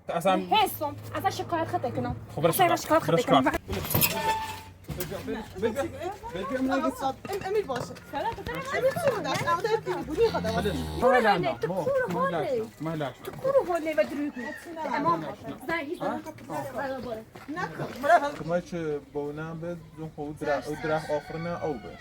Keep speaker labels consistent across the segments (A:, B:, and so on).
A: اصلا
B: حسم اصلا شکایت خط کنم
A: خب
B: اصلا شکایت خط کنم
C: امیر باشه امیر چی بود اصلا امیر بودی خدا
B: تو کورو هولی و دروگو اما زنگی زنم
D: ما چه با نام به زون خود درخ آخرنا او به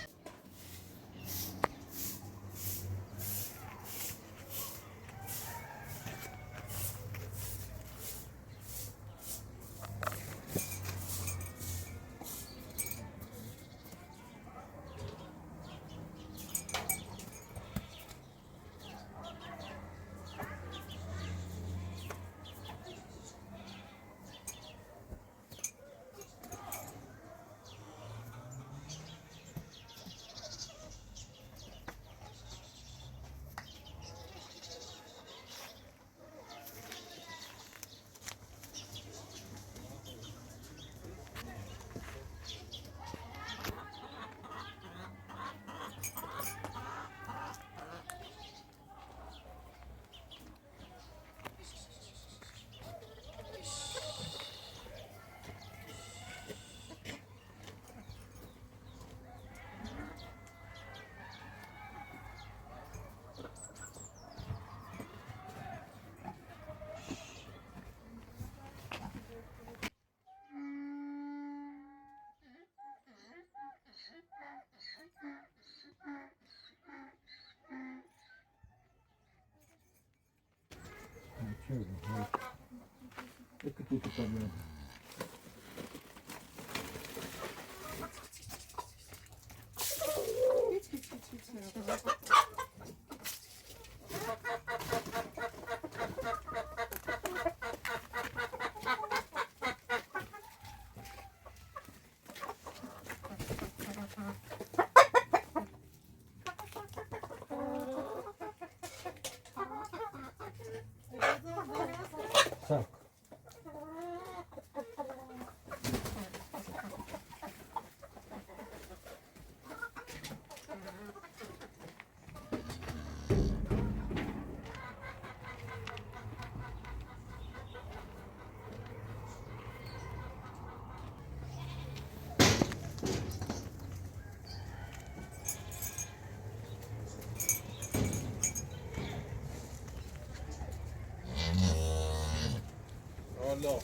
D: الله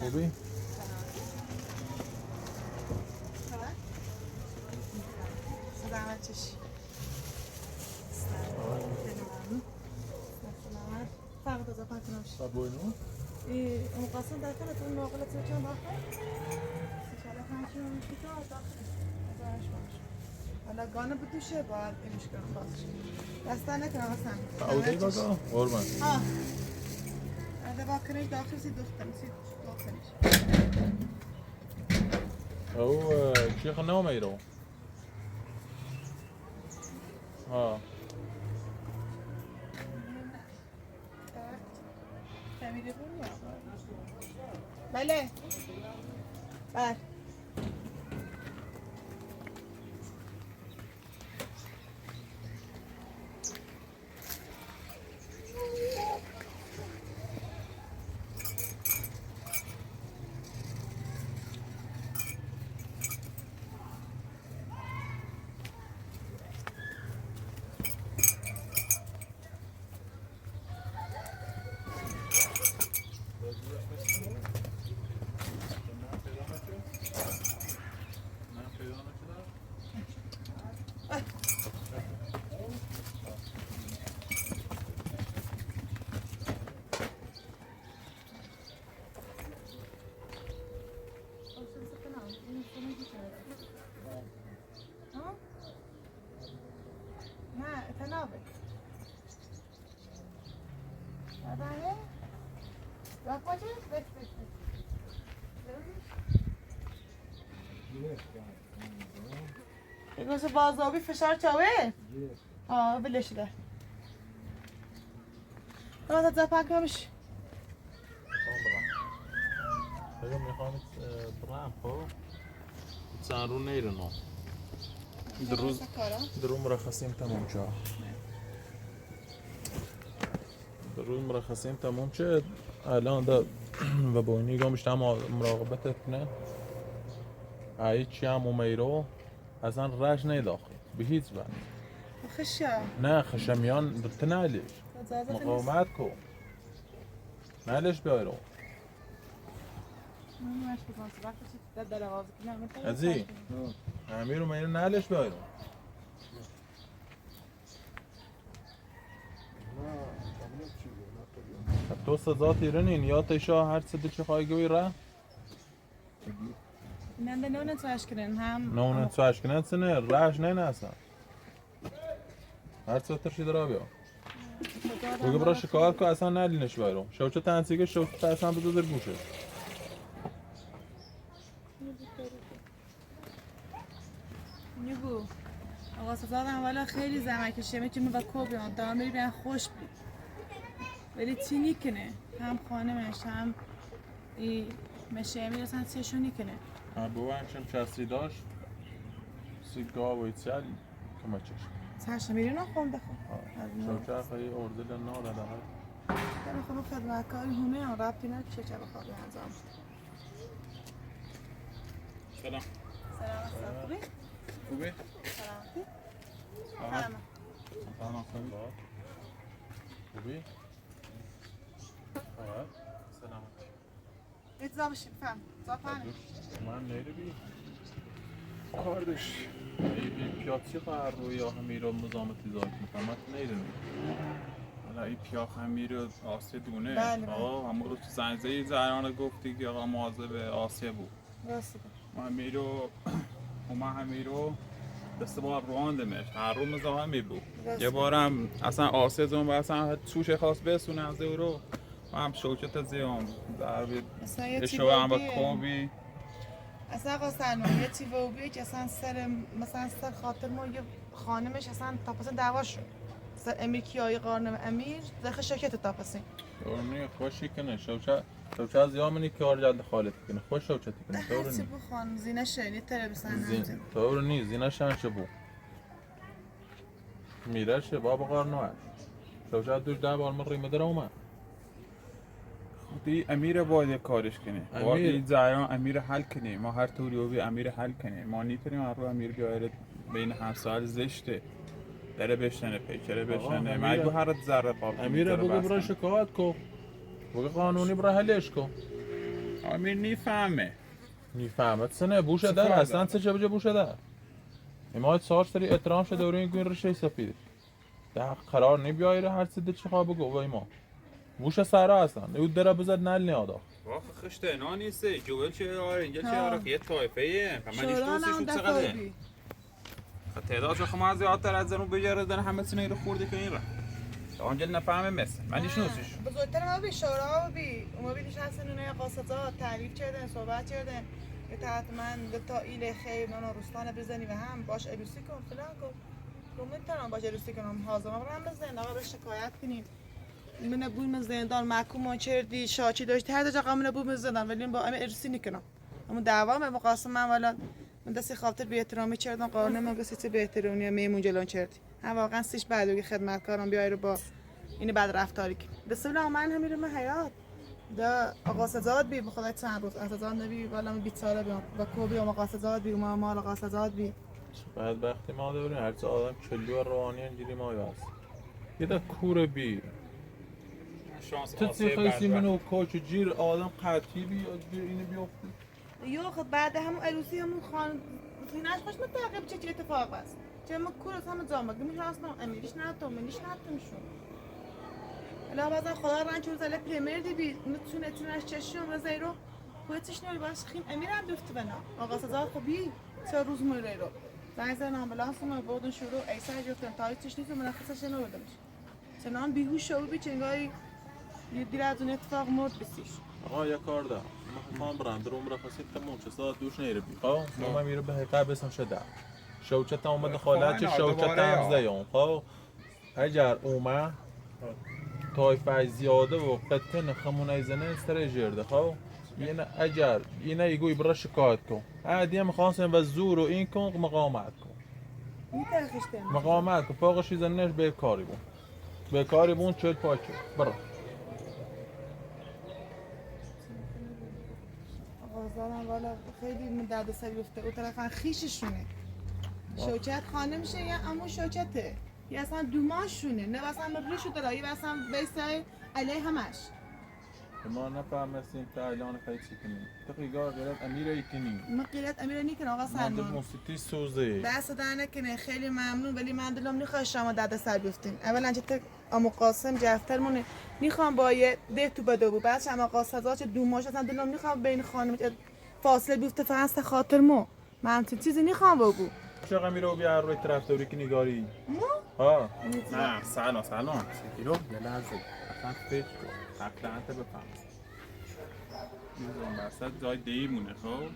D: خوبی؟
C: سلامت چشی سلامت فقط از اپن کنمش
D: بابونو؟
C: اون قاسم در کنه تو ناقلت رو چند داخل سیچاله خمشون میشی تو داخل ازش باش حالا گانه بتوشه باید ایمش کنم بازش دسته نکنم اصلا
D: تعودی بازا؟ قربان
C: اگه باکنش داخل سی دختم سی داخلش
D: او شيخ النوم يرو ها
C: تعمیری بود یا بله بله مثل بازابی فشار چاوه؟ بلش ده راست زپاک همش
D: میخوام برام خب سرون نیرنو درو مرخصیم تموم شد. درو مرخصیم تموم شد. الان دا و با نگاه میشتم مراقبت کنه. چی هم میرو اصلا رش نداخل به هیچ وجه.
C: خشم.
D: نه خشمیان تنالیش. مقاومت کو. نالش بیارو. ازی. امیرو میرو نالش بیارو. تو سزا تیرنین یا تیشا هر چه چه خواهی گوی را؟
C: من ده نون تو اشکرین هم.
D: نون تو اشکرین سنه راش نه نسا. هر چه ترشی درا بیا. بگو برای شکایت که اصلا نلینش بیارم. شوچه تنسیگه شوچه اصلا بذار گوشه.
C: نیبو. آقا سزادم والا خیلی زحمت کشیده میتونم با کوبیام دامری بیان خوش بی. ولی چی کنه؟ هم خانمش هم ای مشه میرسن چیشو نیکنه.
D: ابو همچنین چستی داشت. سیگار و ایتسال کم چش.
C: چش میرین آخونده خو.
D: شوچه خیلی اردل ناره ده.
C: من خودم خدمتکاری هونه آن رابطی نه چه بخوابی انجام.
D: سلام.
C: سلام خوبی؟
D: خوبی؟
C: سلام.
D: سلام خوبی؟ سلامتی.
C: اتزا بشیم فهم. زافانه.
D: من نیروی. کاردش. ای پیاچی قرار روی همیرو مزامتی زاد می‌کنم نیروی. حالا این پیاخ همیرو آسیه دونه. همون رو تو زنجیره زران گفتی که آقا مواظب آسیه بود.
C: راسته.
D: ما همیرو دست با روندمش. هر روز مزاحم می بود. یه بارم اصلا آسیه زون اصلا توش خاص بسونه از رو. هم شوکت زیام در اشتباه هم با کوبی
C: اصلا آقا سلمان یه تیوبی که اصلا مثلا سر خاطر ما یه خانمش اصلا تاپسین دعوا شد سر امیر کیای قانم امیر داخل شرکت تاپسین
D: دورنی خوشی کنه شوچه از یامنی کار جلد خالد کنه خوش شوچتی کنه
C: دورنی هرچی بو خانم زینه شنی تره بسن
D: دورنی زینه شنش بو میرش بابا قارنوش شوچه دوش ده بار من ریمه در اومد خودی امیر باید کارش کنه باید جایان امیر حل کنه ما هر طوری بی امیر حل کنه ما نیتونیم هر رو امیر بیاید بین همسال زشته داره بشنه پیکره بشنه مگه هر ذره قابل
A: امیر بگو برای شکایت کو بگو قانونی برای حلش کو
D: امیر نیفهمه
A: سنه بوشه در اصلا چه بجه بوشه در امایت سارش تری احترام شده دوری این گوین رشه سفید ده قرار نی بیایره هر چیزی چه خواه بگو وای ما بوشه سرا اصلا او دره بزد نل نیادا
D: واخ خشته نه نیسته جوول چه آره اینجا چه آره یه طایفه من
C: شو چقدره
D: تعداد شما از زیادتر از اون بجردن همه سینه رو خورده که این را آنجا نفهمه مثل من نشناسیش
C: بزرگتر ما بی شورا بی ما بیش از نونه قاصدات تعریف کردن صحبت کردن که تحت من تا ایل خیر نانا روستان بزنی و هم باش عروسی کن فلان کن رو میتونم باش عروسی کنم حاضرم برم بزن آقا به شکایت کنیم من بویم زندان محکوم کردی شاچی داشت هر جا قامونه بویم زندان ولی با همه عروسی نکنم اما دعوا به مقاسم من والا من دستی خاطر بی احترامی کردم قانون من گفت بی احترامی میمون جلون کردی هم واقعا سیش بعدوی خدمتکارم بیای رو با این بد رفتاری که بسیار من هم میرم حیات دا آقا سزاد بی بخدا چند روز سزاد نبی والا من 20 ساله بیام با کوبی و آقا سزاد بی ما مال آقا سزاد بی
A: بعد وقتی ما داریم هر چه آدم کلیو روانی اینجوری ما هست یه دا کور بی تو خیلی منو کوچ جیر آدم قطعی بی اینو بیافتی
C: یو خب بعد همون عروسی همون خان زینش خوش متعقب چه اتفاق است چه ما کور از همه جامعه میشناسم امیرش نه تو منیش نتونشون الا بعضا خدا رنج چون زله پرمیر دی بی نتونه تونش چشم رو زیرو خودش نور باش خیم امیرم دوست بنا آقا سزاد خوبی چه روز میره رو زنگ آمبولانس ما بردن شروع ایسا گفتن تایتش نیست مرخصش نوردمش چنان بیهوش شو بی چنگای یه دیر از اون اتفاق مرد بسیش
A: آقا یه کار دارم ما برام درو مرخصی تموم چه ساعت دوش نیره بی خب ما میره به قبل اسم شده شوچت اومد خالت شوچت هم زیون خب اگر اومد طایفه زیاده و قطعه نخمون ایزنه استره جرده خب یعنی اگر اینه یگوی برای شکایت کن عادی هم خواستم و زور و این کن مقاومت کن
C: میترخشته
A: مقاومت فوقش چیزنش به کاری بون به کاری بون 40 پاچه برو
C: آقازارم والا خیلی درد سری گفته او طرفا خیششونه شوکت خانه میشه یا امو شوکته یا اصلا دوماشونه نه اصلا ریشو داره یا اصلا بیسای علیه همش
A: ما نفهمستیم تا الان خیلی چی کنیم تقریبا غیرت امیر ایتینی
C: ما غیرت امیر نیکن آقا
A: من در
C: سلمان
A: موسیقی سوزه
C: دست در نکنه خیلی ممنون ولی من دلم نخواه شما درد سر بیفتین اولا چه امو قاسم جفترمونه میخوام با یه ده تو بدو بود بعد شما قاسم چه دوماش اصلا دلم نخواه بین خانم فاصله بیفته فقط خاطر مو من تو چیزی نخوام بگو
A: چقدر میرو بیا روی طرف دوری که نگاری
C: مو
A: ها
D: نه سلام سکیرو یه لحظه اصلا فکر کن حقیقتا بفهم میزون بسد جای دیمونه خب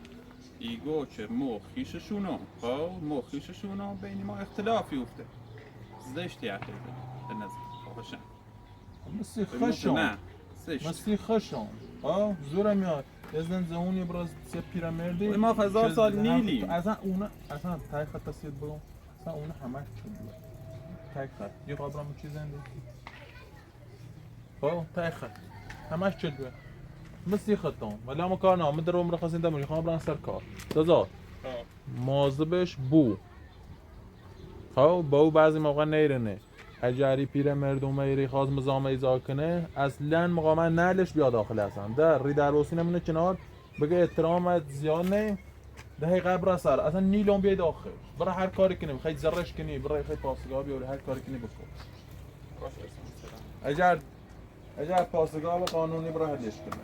D: ایگو چه مخیششونو خب مخیششونو بین ما اختلافی افته زشتی حتی به نظر خواهشم
A: مثل
D: نه
A: خشم
D: زشت
A: مثل خشم ها زور میاد یزدن زهونی براز سه پیرامردی
D: ما 1000 سال نیلی
A: اصلا اصلا تای خط تسید برو اصلا اون همه چون تای خط یه قابرم چیز زنده ها تای خط همش چل بیه مثل خطام ولی اما کار نامه در عمر خواستین دمونی خواه برن سر کار دازاد مازبش بو ها با بعضی موقع نیرنه اجاری پیر مردم ایری خواست مزام ایزا کنه اصلا مقامت نلش بیا داخل اصلا در ری در روسی نمونه کنار بگه احترامت زیاد نه ده قبر سر اصلا نیلون بیا داخل برای هر کاری کنی خیلی زرش کنی برای خیلی پاسگاه بیاری هر کاری کنی بکن اگر پاسگاه قانونی برای حلش کنه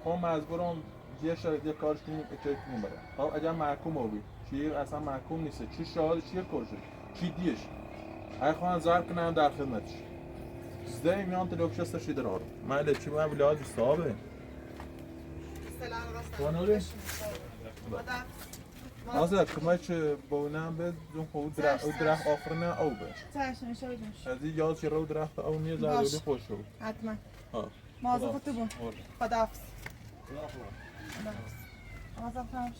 A: خب مجبورم یه شرط یه کارش کنیم اچه کنیم برای خب اگر محکوم ہوی چی اصلا محکوم نیست چی شاهد چی کشه چی دیش ای خواهن زرب کنم در خدمتش زده میان تلوکش استشی در آرم من چی باید بلاد صاحبه
C: سلام
A: وانوری آزاد کمای چه بونم به زون خود درخت آخرنه او به
C: چشم شاید
A: از این یاد چه رو درخت او نیه زردولی خوش رو
C: حتما
A: ها
C: موظف تو بون خداحافظ موظف نباش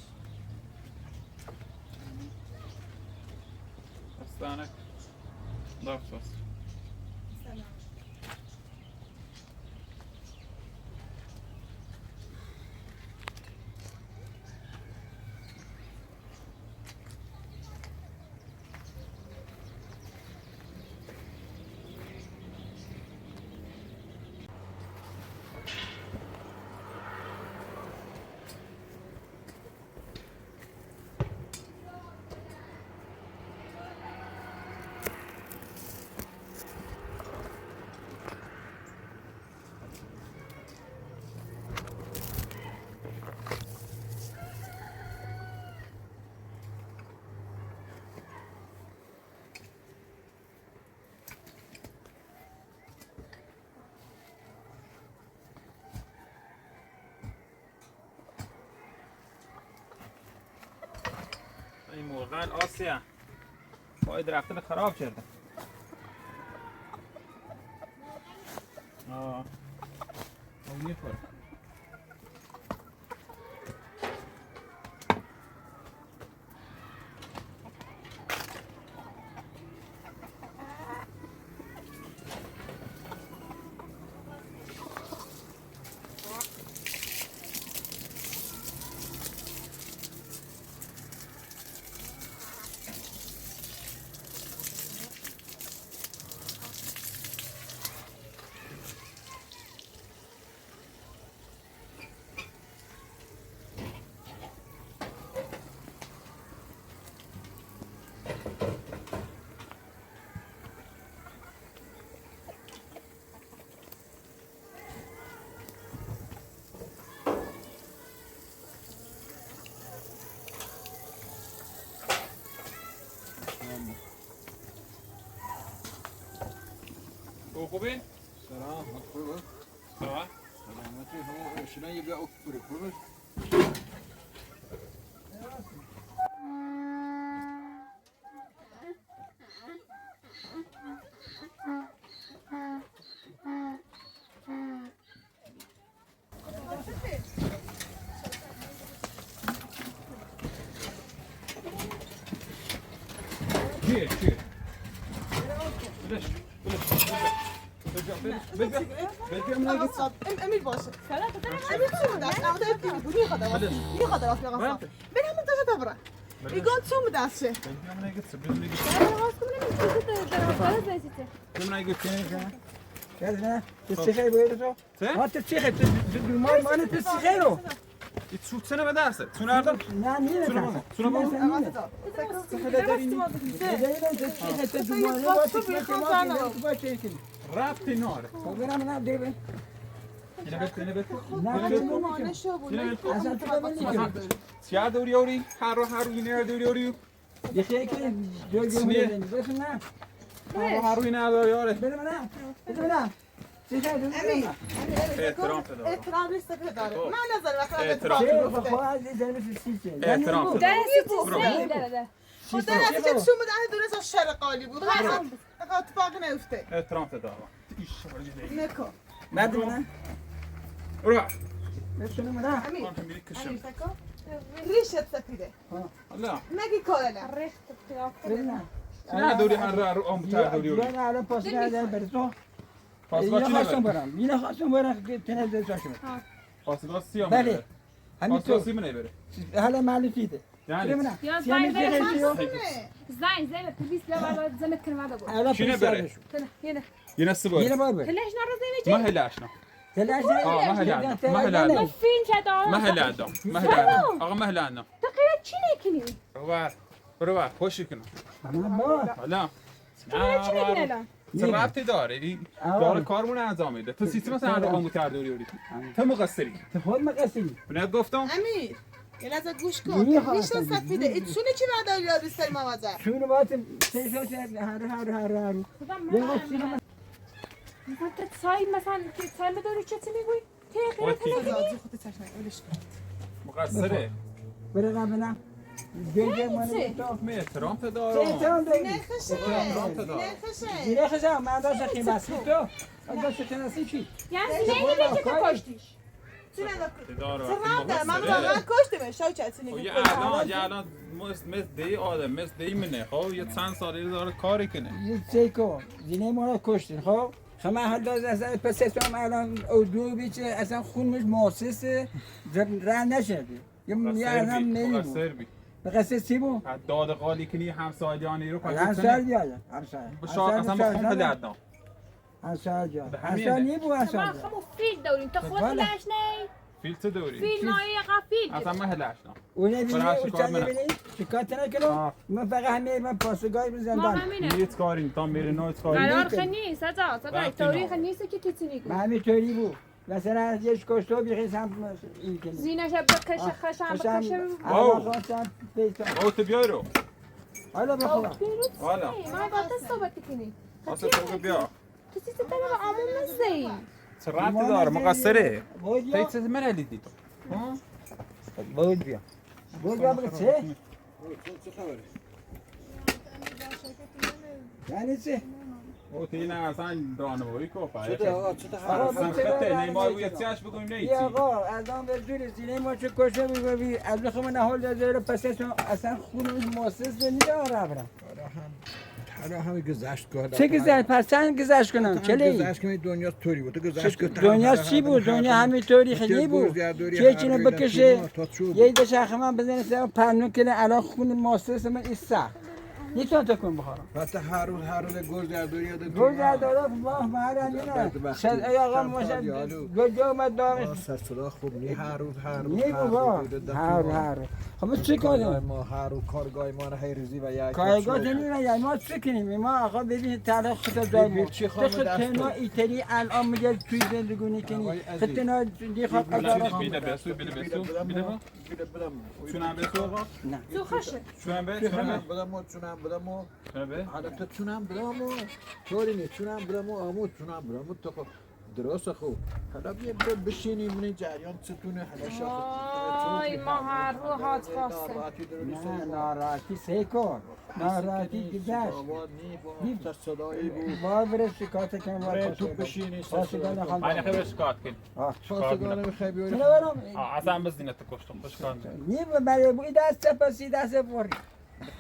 D: استانک دافت این مرغل آسیا پای درختن خراب کرده اون میخوره خوبی؟
E: سلام خوبه
D: سلام
E: سلامتی هم شنا یه بیا اکبر خوبه
C: امیر باشه امیر چی بود است اما کی بود میخواد راست بگم برم تا برم ایگون چی بود است
E: نه تسخیر باید تو ما تسخیر ما تسخیر رو
D: Tutsene به درسه تونه اردم
E: نه نیست
D: تونه ما رابطی ناره سیاه دوری اوری هر رو اینه دوری اوری هر رو اینه دوری اوری احترام پدر
C: احترام لیست پدره من نظر وقت
D: احترام
C: خود درستی که شما ده درست از شرقالی بود اتفاق نیفته
D: احترام پدر
C: نکن
E: مدونه
D: رو
E: بسونه مدام
C: امیر
D: میری کشم
C: امیر تکو ریشت سفیده
D: الله
C: نگی کالا
E: ببینم
D: نه دوری هر رو آموزتر دوری اوری
E: من الان پاس کردم برسون
D: پاسگاه چی
E: خواستم
D: نبره؟
E: برم اینو خواستم برم که تنه داشتم
D: پاسگاه سیاه
E: بله
D: منه
E: همین
D: پاسگاه
E: تو
D: سی منه بره
E: حالا معلوفیده
D: یعنی
F: یا
E: سیامی
F: زنگ
E: زیرشیو
F: پلیس لما زمت كلمة هذا بقول
E: الان
D: چی
E: پیش
D: نبره؟
E: سرشو
F: هنا
D: یه نسته باید
E: یه بار بر
F: ليش نرى زي
D: ما
F: ما جاي
D: هلاشنا
E: تلاش
D: ما هلعنا ما هلعنا
F: فين شاد
D: ما هلعنا ما هلعنا آقا ما هلعنا
F: تقريبا شنو كني
D: روار خوشی کنم
E: با
D: حالا
F: تقريبا شنو كني الان
D: چه ربطی داره داره کارمون انجام میده تو سیستم مثلا رو آموزتر دوری اوری تو مقصری
E: تو خود مقصری
D: بنات گفتم
C: امیر یه لحظه گوش کن
E: میخوام
C: ریشت سفیده ایتسونه چی بعد یاد بستری موازه
E: شونو باید سیشو هر یه وقتی
F: مثلا تصايد مثلا تصايد ما دوري شو تسوي تيخي
C: خودت چشم ولش کن
D: مقصره
E: بره قبلا جوجه من تو
D: می احترام تو دارم
E: سیتام داری
C: نخشه نخشه
E: دیره خشم من داشت خیماسی تو داشت خیماسی چی
F: يعني زين اللي كوشتيش
C: چی نداری
D: داره
C: سرم در من واقعا کشتمش شاو چه چی نگی
D: یه الان مثل دی آدم مثل دی منه خب یه چند سالی داره کاری کنه
E: یه سیکو زینه ما رو کشتین خب خما حال داز اصلا پس اسم الان اودو بیچه اصلا خونش مؤسسه رن نشده یه الان نمیبود
D: مقصر بی
E: به قصد چی بود؟
D: داد قالی کنی همسایه‌یانی رو
E: هم سال بیاید هم سال
D: اصلا بخوام پدردم
E: هم سال جا
D: به
E: هم
D: همینه.
E: سال نی بود هم سال
F: ما خمو فيل دوري انت خود
E: ولا.
F: لاش ناي
D: فیل تو دوری
F: فيل ناي غافيل
D: اصلا ما هلاشنا
E: اونه بینی
D: برای
E: او
D: شکار
E: چند
D: منم.
E: بینی؟ شکایت نکنم من فقط همه من پاسگاهی به
F: ما
E: زندان
F: همينه
D: نیت کاری تا میره نوت کاری
F: قرار خني سجا سجا
D: وقتی
F: التاريخ
D: نو.
F: النيسة كي تتنيك
E: من همینطوری بود مثلا از یه کشتو بیخیز هم این کنی
F: زينة شبكة خشم بكشم
E: اما خواستم پیسا
D: او تو بیارو
E: حالا بخواه
F: بيروت
D: حالا
F: ما قاعد تصوبت كني
D: اصلا تو بیا
F: تسيت تتابع عموما زي
D: چه ربطی داره مقصره
E: بود بیا
D: تیت من هلیدی تو
E: بود بیا بود بیا بگه چه؟ چه خبره؟ یعنی چه؟
D: او تینا اصلا دانوری کوفا
E: چه آقا چه
D: اصلا خطه نیمار روی چیش بگویم
E: بیا
D: نیتی
E: آقا از آن به زور زینه ما چه کشه بی از بخوام نهال داده رو پس اصلا خونش مؤسس نمیداره برم
G: حالا همه گذشت کرد.
E: چه گذشت پس چند گذشت کنم چلی
G: گذشت کنی دنیا طوری بود. گذشت کرد.
E: دنیا چی بود دنیا همینطوری خیلی بود چه چینو بکشه یه دو شاخه من بزنه سر پرنو کنه الان خون مؤسس من ایسا نیتون تا کن بخورم
G: حتی هر روز گرز در دنیا
E: گل در داره واه مهرم اینه شد ای آقا ماشد دو جا اومد دارش
G: سر صدا خوب نی هر روز
E: نی بابا هر خب چی کنیم
G: ما هر روز کارگاه ما هی روزی و یک
E: کارگاه نمیدونم یعنی ما چی کنیم ما آقا ببین تعالی خود داریم
G: چی خواهم
E: خود
G: دست
E: تنها ایتری الان میگه توی زندگونی کنی خود تنها دی خواب قدارا
D: بیده بسو بیده بسو بیده با چونم بسو آقا
F: زو خشه
D: چونم به
G: بدم
D: چونم به
G: حالا تو چونم بدم طوری نی چونم بدم آمو چونم بدم تو خب درست خوب حالا بیا بشینیم این جریان چطونه حالا شاخ
F: آی ما هر رو هات خواسته
E: نه ناراحتی سه کن ناراحتی گذشت
G: نی با صدایی بود
E: ما بره شکایت کنم
G: برای تو بشینی
E: پاسگاه نخوام
D: من خیلی شکایت کن
G: پاسگاه میخوای بیاری
E: چرا برم
D: اصلا بس دینت کشتم خوش کار
E: نی برای بوی دست پسی دست بوری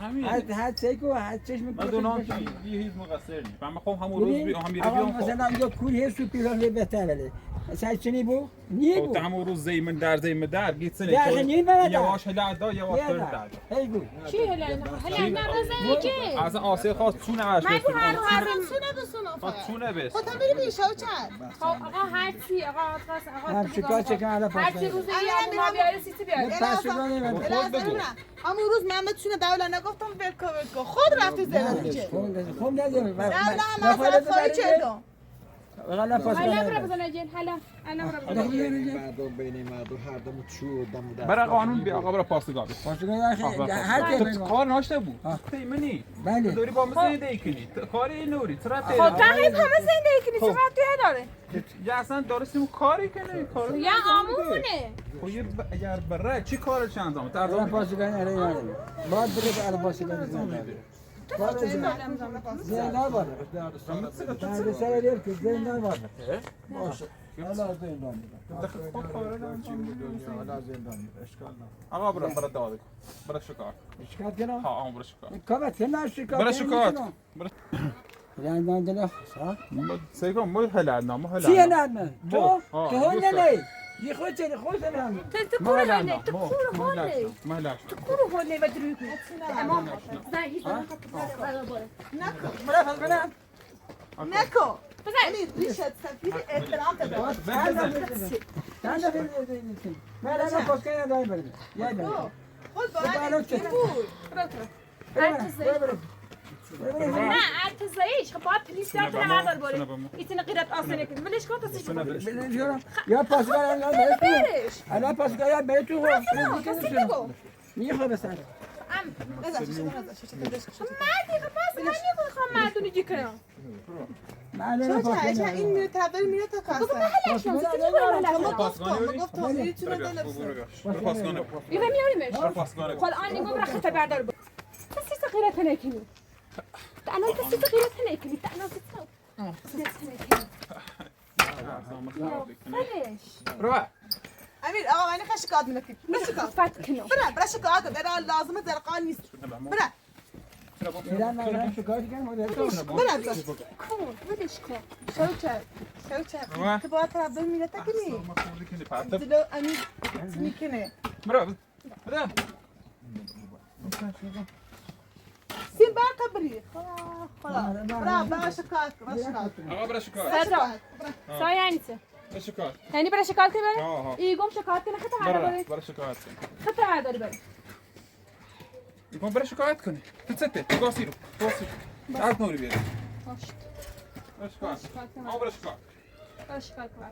D: همین
E: هر تیکو هر چشم
D: من دونم که یه هیچ مقصر نیست من میخوام همون روز هم
E: آقا
D: بیام
E: مثلا یا کوری هست و پیران بهتره مثلا چنی بو نی بو
D: همون روز زیمن در گیتسنه
E: در نی بلد
D: یواش هلا یواش در
E: هی بو
F: چی هلا نرزه که
D: از آسیا خواست چونه اش
F: من تو هر
C: چونه بس
D: چونه بس
C: خودم بری بیشو چند
F: آقا هر چی آقا
E: هم چیکار چه کنه
F: هر چی روزی ما بیاره سیتی بیاره
E: پس شدن من
C: همون روز محمد چونه دوله نگفتم ولکو خود رفتی زدن
E: خب ندیم
C: نه مثلا فایی چه دو
E: غلا پاس
F: هلا برا بزنه جن هلا انا برا بزنه
G: مردم بین مردم هر دم چو دم دست
D: برای قانون بیا آقا برای پاسگاه
E: هر کی
D: کار ناشته بود منی
E: بله
D: داری با من زنده کنی کاری نوری چرا
F: خب فقط همه زندگی کنی چقدر توی داره
D: یا اصلا درستیم کاری کنی کار
F: یا آمونه
D: خب اگر برای چی کارش انجام
E: غلا
D: بده
E: پاس کنه اره یاره باید بره غلا پاس کنه زندان باشه درد سر دیر که زندان باشه باشه حالا زندان
D: آقا برای داده برای شکار
E: شکایت کنم
D: ها برای شکار
E: کامت کنم شکایت
D: برای شکار
E: زندان دل صح
D: سیگم مو هلال نام هلال
E: چی هنر تو هون نه یه خود چه خود نه
F: تذكر هوني تذكر هوني
D: ما هلاش
F: تذكر هوني بدريكو امام زي هيك
E: مرافق کنم
C: نکو
F: بزن
C: یعنی ریشت سفیر احترام بده
E: چند دفعه من الان پاس کنم دایم بریم یاد بریم
C: خود باید چی بود
F: نه ارتزایش خب باید پلیس دار کنه هر باره ایتونه غیرت آسانه کنه ولش کن تا سیش
E: یا پاس کنم الان
F: برش
E: الان پاس کنم بریم تو
F: کسی بگو
E: میخوام بسن
F: مردی خب پاس من نمیخوام مردونی جی کنم
E: من الان پاس
C: چه
E: کنم
C: این میره تبدیل میره تا کاسه
F: هلش شما زیادی
C: گفتم میتونه دلم
D: پاسگانه
F: یه میاریمش
D: پاسگانه
F: خال آن نگم را خطر بردار بود تسیس غیرت نکنی انا تسیس غیرت نکنی انا
D: برو
C: امیر آقا من خش شکایت میکنم برو
F: فات کنو
C: برو شکایت در لازمه زرقان نیست برو
E: ایران من شکایت کنم
C: برو
F: کن ولش کن
C: شوچه تو باید تبدیل میره تکنی دلو امیر میکنه
D: برو
C: سیم بار تبری خلاص برو شکایت
D: آقا برو شکایت
F: سازا سای یعنی چه
D: برو شکایت
F: یعنی برای شکایت کنی
D: آها.
F: ایگم شکایت کنه خطر برداری
D: برو شکایت
F: خطر برداری بری
D: میگم برو شکایت کنی تو چته تو گاسی رو از نوری بیاری
F: هاشت
D: برو شکایت آقا برو شکایت
F: برای شکایت کن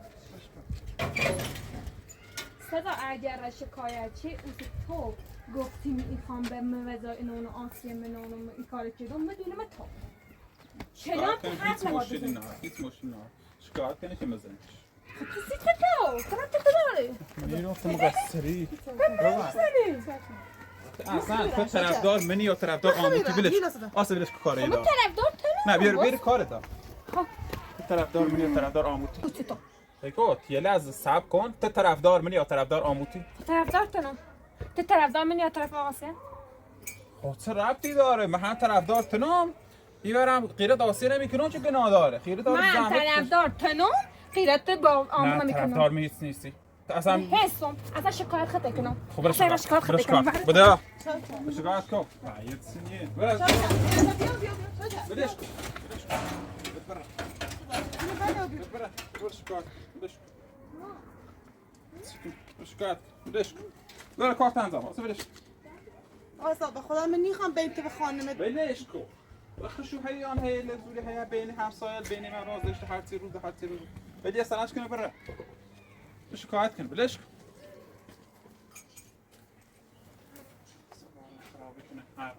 F: سازا اگر شکایت چی اون تو گفتی میخوام به موضوع اینو آسیه منو این کار کردم میدونم تو چرا تو حرف نباید بزنی
D: هیچ مشکلی نه شکایت کنی که بزنیش
F: کسی تو تو داره
D: میرو تو مقصری
F: بزنی
D: اصلا تو طرفدار منی یا طرفدار آموتی بلش آسه بلش کاری
F: اما
D: دار
F: طرفدار تو
D: نه بیار کار دار
F: خب.
D: تو طرفدار منی یا طرفدار آموتی
F: تو
D: بگو یه لحظه صبر کن تو طرفدار منی یا طرفدار آموتی
F: طرفدار تو طرفدار من یا طرف آسیا
D: خب چه ربطی داره من هم طرفدار تنم میبرم غیرت آسیا نمیکنم چه گناه داره غیرت داره
F: من طرفدار تنم غیرت با آمون
D: نه
F: میکنم
D: طرفدار نیستی اصلا
F: حسم اصلا شکایت خطا کنم
D: خب برو
F: اصلا شکایت خطا کنم
D: بده شکایت کن باید سنیه برو بدش برو شکایت بدش برو کارت انجام واسه بدش
C: آسا به خدا من نیخوام بریم تو خانم
D: بدش کن وقت شوهریان هی لزولی هی بین همسایه بین من راز داشته هر روز بدی سرنج کنه بره شکایت کن بلش کن خرابی کنه هر